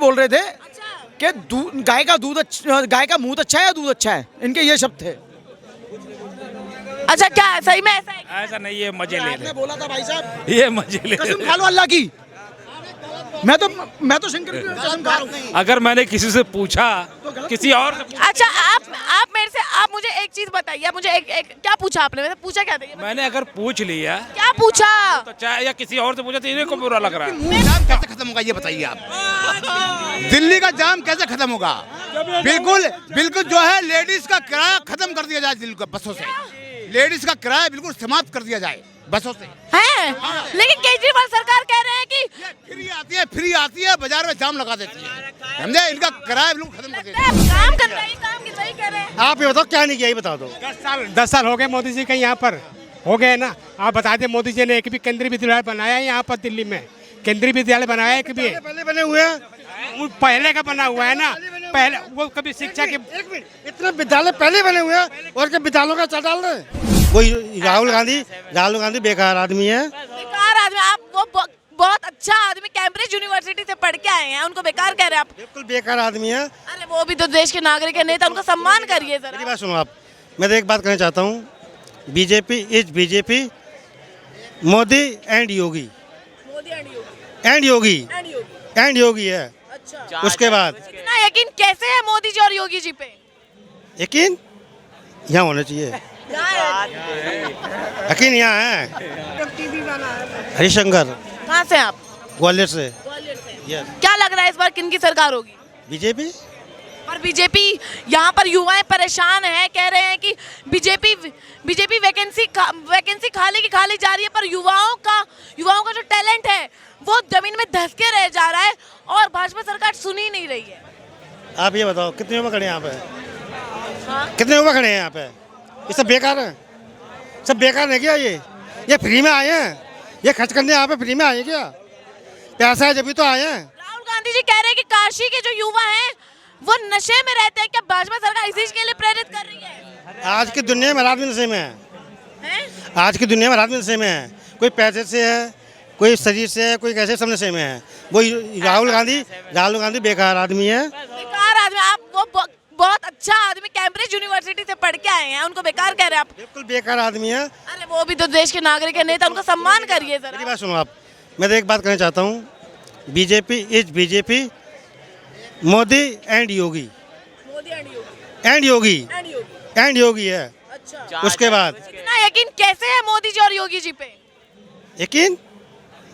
बोल रहे थे कि गाय का दूध गाय का मुंह अच्छा है या दूध अच्छा है, इनके ये शब्द थे। अच्छा, क्या सही में ऐसा है? ऐसा नहीं, ये मजे ले आपने रहे, बोला था भाई साहब, ये मजे ले कसम रहे। खा लो अल्लाह की। मैं तो शंकर की कसम खा रहा हूँ। अगर मैंने किसी से पूछा, किसी और से अच्छा, आप मेरे से, आप मुझे एक चीज बताइए, आप मुझे एक क्या पूछा आपने? मैंने पूछा क्या था ये? मैंने अगर पूछ लिया क्या पूछा? तो चाहे या किसी और से पूछा तो इन्हें को बुरा लग रहा है। जाम कैसे खत्म होगा ये बताइए आप। दिल्ली का जाम कैसे खत्म होगा? बिल्कुल बिल्कुल जो है लेडीज का किराया खत्म कर दिया जाए दिल्ली का बसों से। लेडीज का किराया बिल्कुल समाप्त कर दिया जाए बसों से। है, लेकिन केजरीवाल सरकार कह रहे हैं कि फ्री आती है बाजार में जाम लगा देती है, समझे? इनका किराया बिल्कुल खत्म कर दिया। काम कर रहे हैं, काम की सही कह रहे हैं। आप ये बताओ क्या नहीं किया, ये बता दो। 10 साल हो गए मोदी जी के यहाँ पर, हो गए ना। आप बता दें, मोदी जी ने एक भी केंद्रीय विद्यालय बनाया है यहाँ पर दिल्ली में? केंद्रीय विद्यालय बनाया है कभी? पहले बने हुए हैं, वो पहले का बना हुआ है ना, पहले वो कभी शिक्षा के। एक मिनट, इतने विद्यालय पहले बने हुए हैं और के विद्यालयों का चाल डाल रहे हैं। वही राहुल गांधी बेकार आदमी है। बेकार आदमी? आप वो बहुत अच्छा आदमी कैम्ब्रिज यूनिवर्सिटी से पढ़ के आए हैं, उनको बेकार कह रहे हैं आप? बिल्कुल बेकार आदमी है। अरे वो भी तो देश के नागरिक है, नेता, उनका सम्मान करिए मेरी जरा। बात सुनो आप, मैं तो एक बात कहना चाहता हूँ, बीजेपी मोदी एंड योगी है। अच्छा, उसके बाद इतना यकीन कैसे है मोदी जी और योगी जी पे? यकीन यहाँ होना चाहिए, यकीन यहाँ है। हरिशंकर कहाँ से आप? ग्वालियर से। यस, क्या लग रहा है इस बार किन की सरकार होगी? बीजेपी। और बीजेपी, यहाँ पर युवाएं परेशान हैं, कह रहे हैं कि बीजेपी वैकेंसी खाली जा रही है, पर युवाओं का जो टैलेंट है वो जमीन में धंस के रह जा रहा है और भाजपा सरकार सुन ही नहीं रही है। आप ये बताओ कितने युवा खड़े हैं यहाँ पे? हाँ? कितने युवा खड़े हैं यहाँ पे? ये सब बेकार है, सब बेकार है क्या? ये फ्री में आए हैं, ये खर्च करने यहाँ पे फ्री में आए क्या? पैसा है जब तो आए हैं। राहुल गांधी जी कह रहे हैं कि काशी के जो युवा हैं वो नशे में रहते हैं, क्या भाजपा सरकार इसी के लिए प्रेरित कर रही है? आज की दुनिया में हर आदमी नशे में है। आज की दुनिया में हर आदमी नशे में है, कोई पैसे से है, कोई शरीर से है, कोई कैसे, सब नशे में है। वही राहुल गांधी बेकार आदमी है। बेकार आदमी? आप वो बहुत अच्छा आदमी कैम्ब्रिज यूनिवर्सिटी से पढ़ के आए हैं, उनको बेकार कह रहे हैं आप? बिल्कुल बेकार आदमी है। अरे वो भी तो देश के नागरिक है, नेता, उनका सम्मान करिए मेरी जरा। बात सुनो आप, मैं तो एक बात कहना चाहता हूँ, बीजेपी मोदी एंड योगी है। अच्छा, उसके बाद इतना यकीन कैसे है मोदी जी और योगी जी पे? यकीन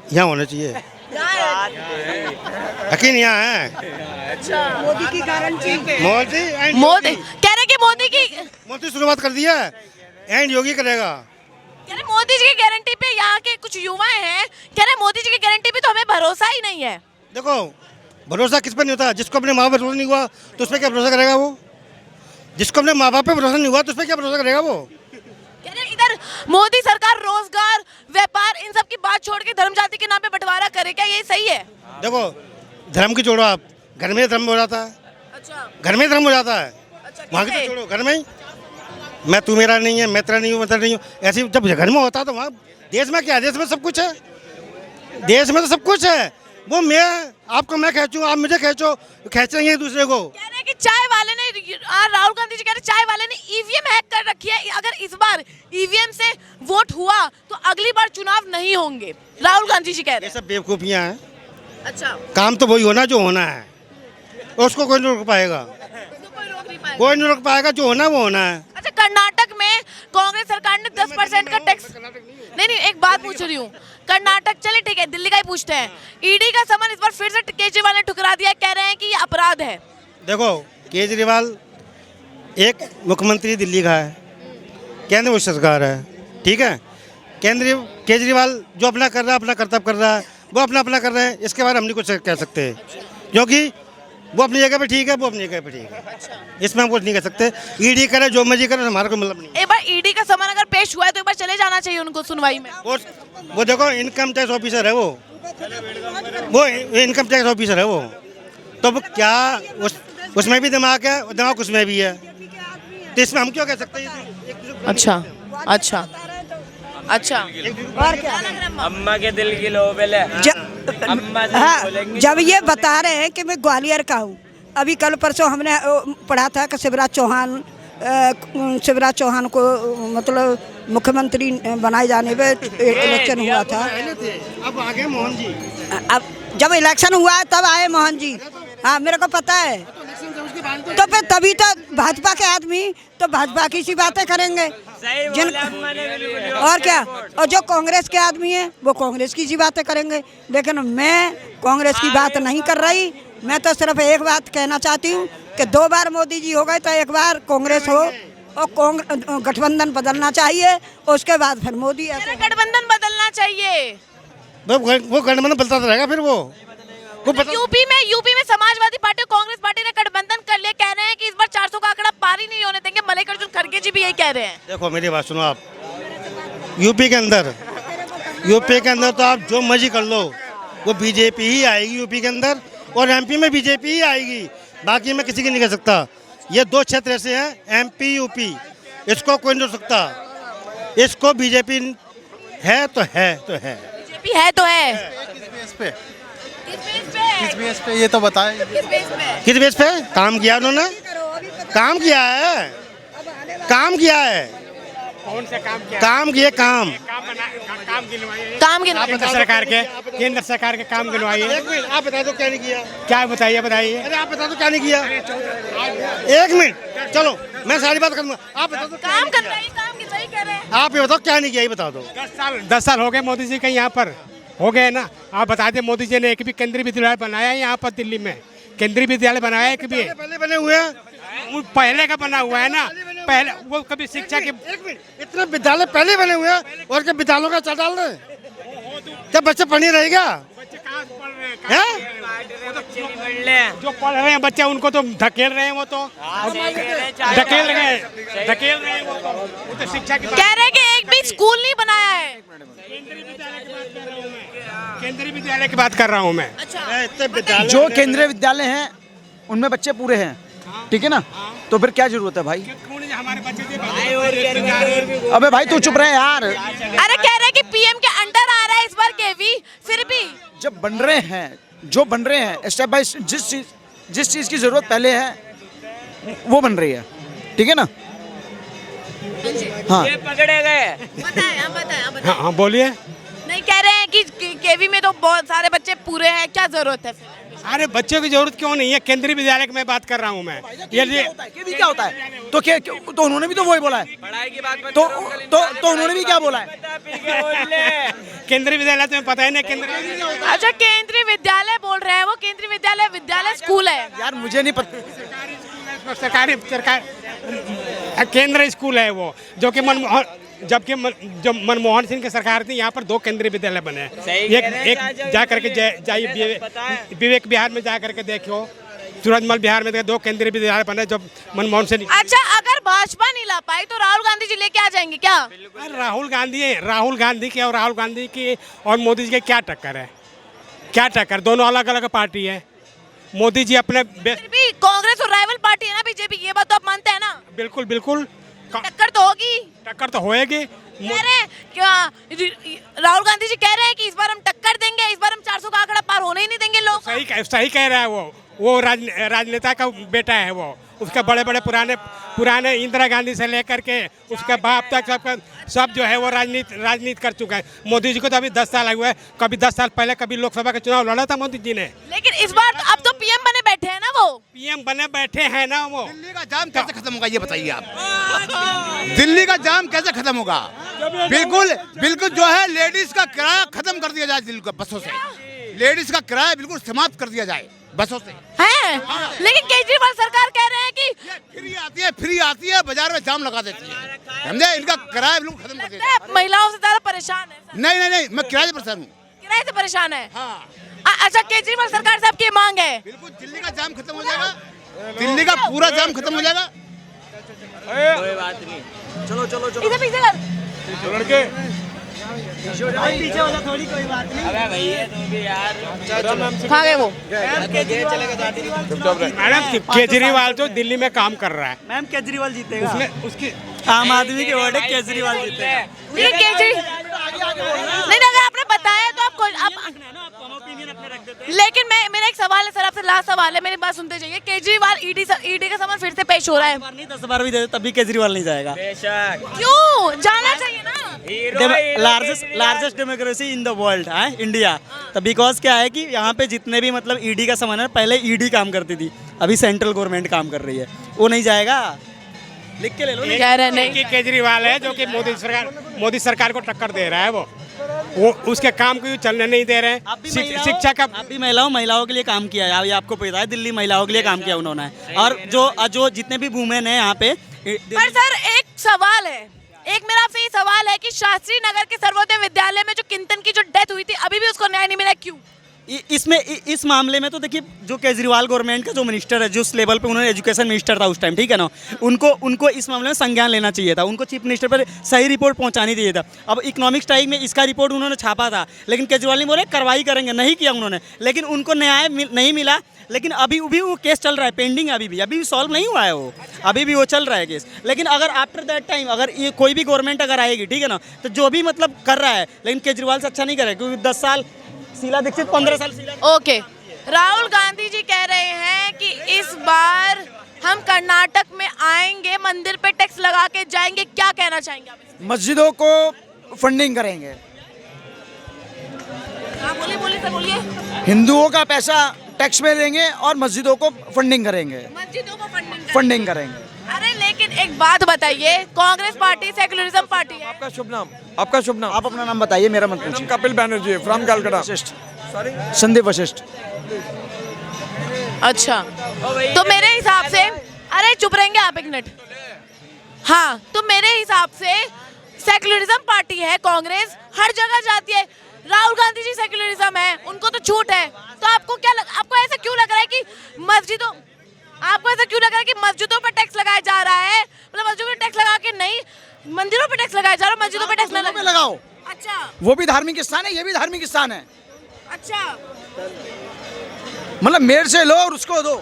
यहाँ होना चाहिए, यकीन यहाँ है। मोदी की गारंटी, मोदी कह रहे कि मोदी शुरुआत कर दिया है, एंड योगी करेगा। कह रहे मोदी जी की गारंटी पे यहाँ के कुछ युवाएं हैं, कह रहे मोदी जी की गारंटी पे तो हमें भरोसा ही नहीं है। देखो, भरोसा किस पर नहीं होता? जिसको अपने माँ बाप पर भरोसा नहीं हुआ तो उस पर क्या भरोसा करेगा वो? जिसको अपने माँ बाप पे भरोसा नहीं हुआ तो उस पर क्या भरोसा करेगा वो? कह रहे इधर मोदी सरकार रोजगार, व्यापार, इन सब की बात छोड़ के धर्म जाति के नाम पे बंटवारा करे, क्या ये सही है? देखो, धर्म की छोड़ो आप, घर में धर्म हो जाता है। अच्छा, घर में धर्म हो जाता है। अच्छा, वहाँ की कैसे? तो छोड़ो, घर में ही मैं तू मेरा नहीं है, मैं तेरा नहीं हूँ, मैं तेरा नहीं हूँ, ऐसे जब घर में होता है तो वहाँ देश में क्या है? देश में सब कुछ है, देश में तो सब कुछ है। वो मैं आपको मैं खींचूँ, आप मुझे खींचो, खींचेंगे एक दूसरे को। कह रहे हैं कि चाय वाले ने, राहुल गांधी जी कह रहे हैं चाय वाले ने ईवीएम हैक कर रखी है, अगर इस बार ईवीएम से वोट हुआ तो अगली बार चुनाव नहीं होंगे, राहुल गांधी जी कह रहे ये हैं। सब बेवकूफ़ियाँ हैं। अच्छा, काम तो वही होना जो होना है, उसको कोई नहीं रोक पाएगा, तो कोई रोक नहीं पाएगा। कोई नहीं रोक पाएगा, जो होना वो होना है। अच्छा, कर्नाटक में कांग्रेस सरकार ने 10% का टैक्स, नहीं एक बात पूछ रही हूँ, कर्नाटक, चलिए ठीक है, दिल्ली का ही पूछते हैं। ईडी का सामान इस बार फिर से केजरीवाल ने ठुकरा दिया, कह रहे हैं कि ये अपराध है। देखो, केजरीवाल एक मुख्यमंत्री दिल्ली का है, केंद्र में सरकार है, ठीक है। केजरीवाल जो अपना कर रहा है, अपना कर्तव्य कर रहा है, वो अपना कर रहे हैं, इसके बारे में हम नहीं कुछ कह सकते, क्योंकि वो अपनी जगह पे ठीक है, वो अपनी जगह पे ठीक है, इसमें हम कुछ नहीं कह सकते। ईडी करे जो मर्जी करे, हमारा कोई मतलब नहीं। एक बार ईडी का सामान अगर पेश हुआ है तो एक बार चले जाना चाहिए उनको सुनवाई में। वो देखो, इनकम टैक्स ऑफिसर है वो इनकम टैक्स ऑफिसर है वो, तो वो क्या उसमें भी दिमाग है, दिमाग उसमें भी है, तो इसमें हम क्यों कह सकते हैं? अच्छा अच्छा अच्छा, और क्या? अम्मा के दिल की लो पहले हाँ, जब ये बता रहे हैं कि मैं ग्वालियर का हूँ, अभी कल परसों हमने पढ़ा था कि शिवराज चौहान को मतलब मुख्यमंत्री बनाए जाने पे इलेक्शन हुआ था। अब आगे मोहन जी। अब जब इलेक्शन हुआ है तब आए मोहन जी। हाँ, मेरे को पता है। तो फिर तभी तो भाजपा के आदमी तो भाजपा की सी बातें करेंगे और क्या, और जो कांग्रेस के आदमी हैं वो कांग्रेस की सी बातें करेंगे। लेकिन मैं कांग्रेस की बात नहीं कर रही, मैं तो सिर्फ एक बात कहना चाहती हूँ कि 2 बार मोदी जी हो गए तो एक बार कांग्रेस हो और गठबंधन बदलना चाहिए, उसके बाद फिर मोदी। गठबंधन बदलना चाहिए, वो गठबंधन बदलता रहेगा फिर वो यूपी में समाजवादी पार्टी और कांग्रेस पार्टी ने गठबंधन कर लिया, कह रहे हैं कि इस बार 400 का आंकड़ा पार ही नहीं होने देंगे। मल्लिकार्जुन खड़गे जी भी यही कह रहे हैं। देखो मेरी बात सुनो आप, यूपी के अंदर तो आप जो मर्जी कर लो, वो बीजेपी ही आएगी यूपी के अंदर, और एमपी में बीजेपी ही आएगी, बाकी मैं किसी की नहीं कह सकता। ये 2 क्षेत्र ऐसे हैं, एमपी यूपी, इसको कोई नहीं रोक सकता। इसको बीजेपी है तो है तो है, बीजेपी है तो है। किस बेस पे ये तो बताएं। किस बेस पे काम किया उन्होंने? काम किया है। कौन सा काम किया? काम किए काम केंद्र सरकार के काम गिनवाइए। एक मिनट आप बता दो क्या नहीं किया। क्या बताइए अरे आप बता दो क्या नहीं किया। 1 मिनट चलो मैं सारी बात करूँगा, आप बता दो काम कर रहे हैं, काम की सही कह रहे हैं। आप ये बताओ क्या नहीं किया, ये बता दो। 10 साल हो गए मोदी जी के यहाँ पर, हो गए ना। आप बता दें मोदी जी ने एक भी केंद्रीय विद्यालय बनाया है यहाँ पर दिल्ली में? केंद्रीय विद्यालय बनाया है कभी? पहले बने हुए हैं, वो पहले का बना हुआ है ना, पहले वो कभी शिक्षा के। 1 मिनट, इतने विद्यालय पहले बने हुए हैं और क्या विद्यालयों का चाल डाल रहे हैं? क्या बच्चे पढ़ नहीं रहेगा? बच्चे कहाँ पढ़ रहे हैं? जो पढ़ रहे हैं बच्चे उनको तो धकेल रहे हैं, वो तो धकेल रहे हैं वो तो शिक्षा की। कह रहे हैं कि एक भी स्कूल नहीं बनाया है। केंद्रीय विद्यालय की बात कर रहा हूँ मैं। जो केंद्रीय विद्यालय हैं उनमें बच्चे पूरे हैं, ठीक है ना, तो फिर क्या जरूरत है भाई? हमारे बच्चे अबे भाई तू चुप रहे यार। अरे कह रहे हैं कि पीएम के अंडर आ रहा है इस बार केवी, फिर भी जब बन रहे हैं स्टेप बाय जिस चीज की जरूरत पहले है वो बन रही है, ठीक है ना। हाँ बताएं। हाँ बोलिए। नहीं, कह रहे हैं कि केवी में तो बहुत सारे बच्चे पूरे हैं, क्या जरूरत है फिर? अरे बच्चों की जरूरत क्यों नहीं है? केंद्रीय विद्यालय की मैं बात कर रहा हूँ मैं। ये क्या होता है तो क्या, तो उन्होंने भी तो वही बोला है। पढ़ाई की बात तो उन्होंने भी क्या बोला है? केंद्रीय विद्यालय तुम्हें पता है ना? केंद्रीय अच्छा, केंद्रीय विद्यालय बोल रहे हैं वो। केंद्रीय विद्यालय स्कूल है यार, मुझे नहीं पता। सरकार केंद्र स्कूल है वो, जो कि जबकि जब मनमोहन सिंह की सरकार थी यहाँ पर 2 केंद्रीय विद्यालय बने। एक जा करके जाइए विवेक बिहार में जा करके देखो, सूरजमल बिहार में 2 केंद्रीय विद्यालय बने जब मनमोहन सिंह। अच्छा, अगर भाजपा नहीं ला पाई तो राहुल गांधी जी लेके आ जाएंगे क्या? राहुल गांधी की और मोदी जी की क्या टक्कर है? क्या टक्कर? दोनों अलग अलग पार्टी है। मोदी जी अपने फिर भी कांग्रेस और राइवल पार्टी है ना बीजेपी, ये बात तो आप मानते हैं ना? बिल्कुल टक्कर तो होगी। टक्कर तो होएगी। कह रहे हैं क्या राहुल गांधी जी कह रहे हैं कि इस बार हम टक्कर देंगे, इस बार हम 400 का आंकड़ा पार होने ही नहीं देंगे लोग। सही कह रहा है वो राजनेता का बेटा है वो। उसके बड़े पुराने इंदिरा गांधी से लेकर के उसके बाप तक सब जो है वो राजनीति कर चुका है। मोदी जी को तो अभी 10 साल हुए हैं। कभी 10 साल पहले कभी लोकसभा का चुनाव लड़ा था मोदी जी ने। लेकिन इस बार अब तो पीएम बने बैठे हैं ना वो। दिल्ली का जाम कैसे खत्म होगा ये बताइए आप। दिल्ली का जाम कैसे खत्म होगा? बिल्कुल जो है लेडीज का किराया खत्म कर दिया जाए दिल्ली का बसों से। लेडीज का किराया बिल्कुल समाप्त कर दिया जाए बसों से। है लेकिन केजरीवाल सरकार कह रहे हैं कि फ्री आती है बाजार में जाम लगा देती है, समझे? इनका किराया बिल्कुल खत्म कर दिया। महिलाओं से ज्यादा परेशान है। नहीं, मैं किराए से परेशान हूँ। किराए से परेशान है? हाँ। अच्छा, केजरीवाल सरकार से आपकी मांग है? बिल्कुल दिल्ली का जाम खत्म हो जाएगा, दिल्ली का पूरा जाम खत्म हो जाएगा। कोई बात नहीं, चलो इधर पीछे कर लड़के पीछे वाला थोड़ी कोई बात नहीं। अबे भैया तुम भी यार कहाँ गए वो? मैडम केजरीवाल तो दिल्ली में काम कर रहा है। मैम केजरीवाल जीतेगा। उसकी आम आदमी के वोट है, केजरीवाल जीतेगा। नहीं, अगर आपने बताया तो आपको लेकिन मैं मेरा एक सवाल है सर, आपसे लास्ट सवाल है, मेरी बात सुनते जाइए। केजरीवाल ईडी का सामान फिर से पेश हो रहा है, नहीं 10 बार भी दे तभी केजरीवाल नहीं जाएगा। क्यों जाना चाहिए ना? Largest democracy in the world है इंडिया। तो बिकॉज क्या है कि यहाँ पे जितने भी मतलब ईडी का सामान है, पहले ईडी काम करती थी, अभी सेंट्रल गवर्नमेंट काम कर रही है, वो नहीं जाएगा। लिख के ले लो। कह रहे नहीं कि केजरीवाल है जो कि मोदी सरकार को टक्कर दे रहा है, वो उसके काम को चलने नहीं दे रहे हैं। शिक्षा का आप भी महिलाओं के लिए काम किया है, आपको पता है दिल्ली महिलाओं के लिए काम किया उन्होंने। और जो जितने भी वुमेन है यहाँ पे। पर सर एक सवाल है, एक मेरा आपसे ये सवाल है कि शास्त्री नगर के सर्वोदय विद्यालय में जो किंतन की जो डेथ हुई थी, अभी भी उसको न्याय नहीं मिला, क्यों? इस मामले में तो देखिए, जो केजरीवाल गवर्नमेंट का जो मिनिस्टर है, जिस लेवल पे उन्होंने एजुकेशन मिनिस्टर था उस टाइम, ठीक है ना, उनको इस मामले में संज्ञान लेना चाहिए था, उनको चीफ मिनिस्टर पर सही रिपोर्ट पहुंचानी चाहिए था। अब इकोनॉमिक्स टाइम में इसका रिपोर्ट उन्होंने छापा था, लेकिन केजरीवाल ने बोले कार्रवाई करेंगे, नहीं किया उन्होंने, लेकिन उनको न्याय नहीं मिला। लेकिन अभी भी वो केस चल रहा है, पेंडिंग है, अभी भी सॉल्व नहीं हुआ है, वो अभी भी वो चल रहा है केस। लेकिन अगर आफ्टर दैट टाइम अगर ये कोई भी गवर्नमेंट अगर आएगी, ठीक है ना, तो जो भी मतलब कर रहा है, लेकिन केजरीवाल से अच्छा नहीं करेगा, क्योंकि 10 साल शीला दीक्षित, 15 साल शीला। ओके, राहुल गांधी जी कह रहे हैं कि इस बार हम कर्नाटक में आएंगे, मंदिर पे टैक्स लगा के जाएंगे, क्या कहना चाहेंगे आप? मस्जिदों को फंडिंग करेंगे, बोलिए सर, बोलिए। हिंदुओं का पैसा टैक्स में लेंगे और मस्जिदों को फंडिंग करेंगे, मस्जिदों को फंडिंग करेंगे। अरे लेकिन एक बात बताइए, कांग्रेस पार्टी सेक्युलरिज्म पार्टी है। आपका शुभ नाम? आपका शुभ नाम? आप अपना नाम बताइए, मेरा मत पूछिए। कपिल बैनर्जी फ्रॉम कलकत्ता। संदीप वशिष्ठ। अच्छा, तो मेरे हिसाब से, अरे चुप रहेंगे आप एक मिनट। हाँ, तो मेरे हिसाब से सेक्युलरिज्म पार्टी है कांग्रेस, हर जगह जाती है। राहुल गांधी जी सेक्युलरिज्म है, उनको तो छूट है। तो आपको आपको ऐसा क्यों लग रहा है कि आपको ऐसा क्यों लग रहा है कि मस्जिदों पर टैक्स लगाया जा रहा है? मतलब मस्जिदों पर टैक्स लगा के नहीं, मंदिरों पर टैक्स लगाया जा रहा है, मस्जिदों पर टैक्स ना लगाओ। अच्छा, वो भी धार्मिक स्थान है, ये भी धार्मिक स्थान है। अच्छा, मतलब मेर से लो और उसको दो,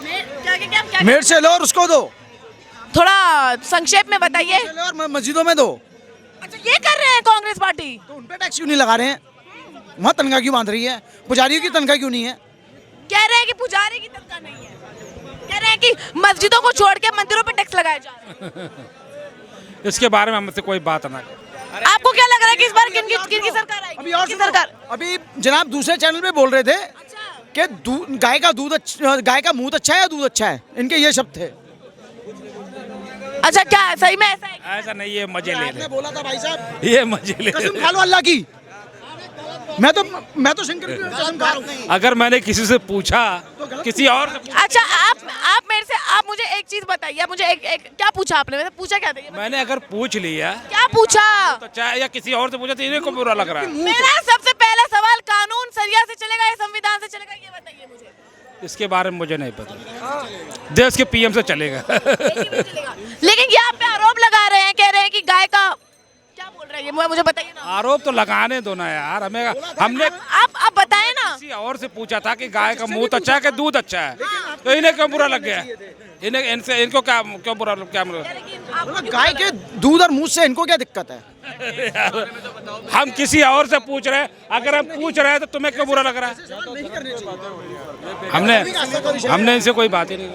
क्या मेर से लो और उसको दो, थोड़ा संक्षेप में बताइए। और मस्जिदों में दो। अच्छा, ये कर रहे हैं कांग्रेस पार्टी, तो उन पे टैक्स क्यों नहीं लगा रहे हैं? वहाँ तनख्वाह क्यों बांध रही है? पुजारियों की तनख्वाह क्यों नहीं है? कह रहे हैं कि पुजारी की तनख्वाह नहीं है, कह रहे हैं कि मस्जिदों को छोड़ के मंदिरों पे टैक्स लगाया जा रहा है। इसके बारे में हमसे कोई बात ना करें। आपको क्या लग रहा है कि इस बार किनकी सरकार आएगी? अभी और सरकार, अभी जनाब दूसरे चैनल पे बोल रहे थे कि गाय का मुंह अच्छा है या दूध अच्छा है, इनके ये शब्द थे। अच्छा, क्या सही में ऐसा है? ऐसा नहीं, ये मजे ले रहे, बोला था भाई साहब, ये मजे ले कसम रहे। खा लो अल्लाह की। मैं तो शंकर की कसम खा रहा हूँ। अगर मैंने किसी से पूछा, किसी और से अच्छा, आप मेरे से, आप मुझे एक चीज बताइए, आप मुझे एक क्या पूछा आपने? मैंने पूछा क्या था? मैंने अगर पूछ लिया, क्या पूछा? तो चाहे या किसी और से पूछा, तो इन्हें को बुरा लग रहा है। मेरा सबसे पहला सवाल, कानून सरिया से चलेगा या संविधान से चलेगा, ये बताइए मुझे। इसके बारे में मुझे नहीं पता, देश के पीएम से चलेगा। लेकिन ये आप पे आरोप लगा रहे हैं, कह रहे हैं कि गाय का, क्या बोल रहे हैं मुझे बताइए ना। आरोप तो लगाने दो ना यार, हमने आप बताए ना। किसी और से पूछा था कि गाय का मुंह अच्छा है कि दूध अच्छा है, तो इन्हें क्यों बुरा लग गया? इनको क्यों बुरा, क्या गाय के दूध और मुंह से इनको क्या दिक्कत है? हम किसी और से पूछ रहे हैं, अगर हम पूछ रहे हैं तो तुम्हें क्यों बुरा लग रहा है? हमने इनसे कोई बात ही नहीं की।